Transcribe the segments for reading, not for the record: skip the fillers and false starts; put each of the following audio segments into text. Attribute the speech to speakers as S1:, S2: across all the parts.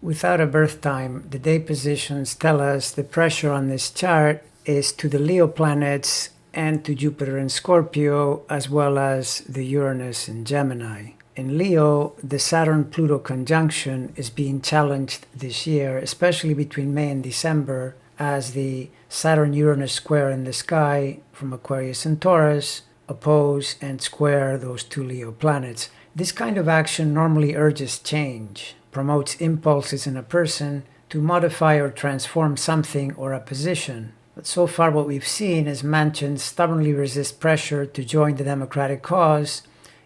S1: Without a birth time, the day positions tell us the pressure on this chart is to the Leo planets and to Jupiter in Scorpio, as well as the Uranus in Gemini. In Leo, the Saturn-Pluto conjunction is being challenged this year, especially between May and December, as the Saturn-Uranus square in the sky from Aquarius and Taurus oppose and square those two Leo planets. This kind of action normally urges change, promotes impulses in a person to modify or transform something or a position. But so far what we've seen is Manchin stubbornly resist pressure to join the Democratic cause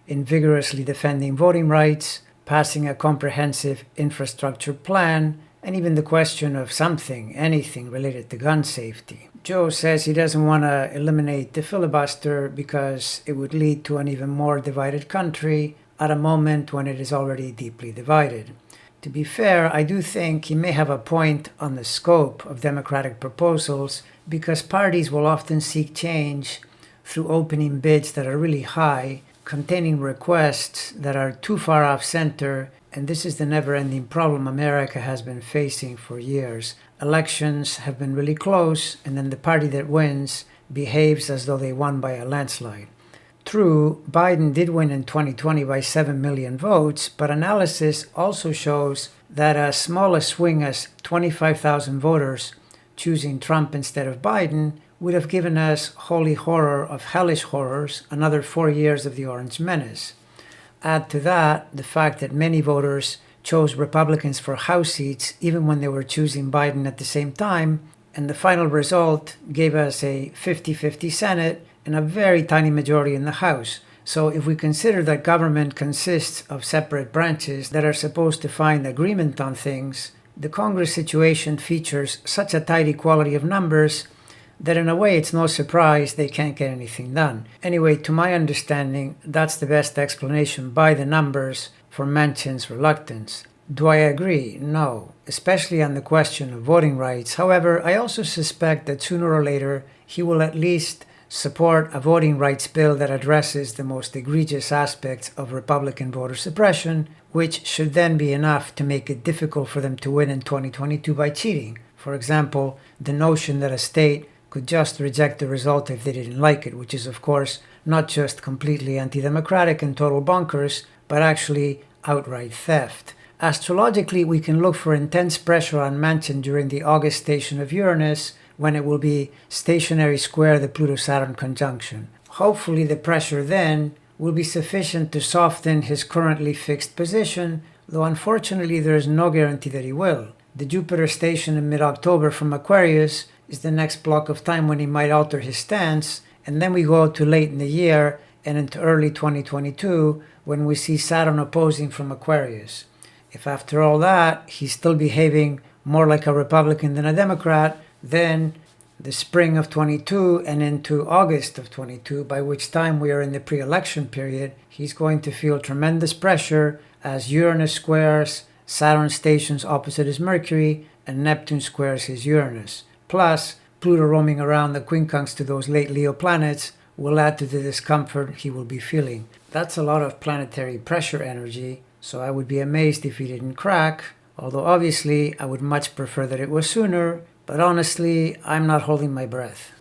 S1: in vigorously defending voting rights, passing a comprehensive infrastructure plan, and even the question of anything related to gun safety. Joe says he doesn't want to eliminate the filibuster because it would lead to an even more divided country at a moment when it is already deeply divided. To be fair, I do think he may have a point on the scope of Democratic proposals because parties will often seek change through opening bids that are really high, containing requests that are too far off center, and this is the never-ending problem America has been facing for years. Elections have been really close, and then the party that wins behaves as though they won by a landslide. True, Biden did win in 2020 by 7 million votes, but analysis also shows that as small a swing as 25,000 voters choosing Trump instead of Biden would have given us holy horror of hellish horrors, another 4 years of the Orange Menace. Add to that the fact that many voters chose Republicans for House seats even when they were choosing Biden at the same time, and the final result gave us a 50-50 Senate and a very tiny majority in the House. So if we consider that government consists of separate branches that are supposed to find agreement on things, the Congress situation features such a tight equality of numbers that in a way it's no surprise they can't get anything done. Anyway, to my understanding, that's the best explanation by the numbers for Manchin's reluctance. Do I agree? No, especially on the question of voting rights. However, I also suspect that sooner or later he will at least support a voting rights bill that addresses the most egregious aspects of Republican voter suppression, which should then be enough to make it difficult for them to win in 2022 by cheating. For example, the notion that a state could just reject the result if they didn't like it, which is of course not just completely anti-democratic and total bonkers, but actually outright theft. Astrologically, we can look for intense pressure on Manchin during the August station of Uranus, when it will be stationary square the Pluto-Saturn conjunction. Hopefully the pressure then will be sufficient to soften his currently fixed position, though unfortunately there is no guarantee that he will. The Jupiter station in mid-October from Aquarius is the next block of time when he might alter his stance, and then we go to late in the year and into early 2022 when we see Saturn opposing from Aquarius. If after all that he's still behaving more like a Republican than a Democrat, then the spring of 22 and into August of 22, by which time we are in the pre-election period, he's going to feel tremendous pressure as Uranus squares Saturn stations opposite his Mercury and Neptune squares his Uranus. Plus, Pluto roaming around the quincunx to those late Leo planets will add to the discomfort he will be feeling. That's a lot of planetary pressure energy, so I would be amazed if he didn't crack, although obviously I would much prefer that it was sooner. But honestly, I'm not holding my breath.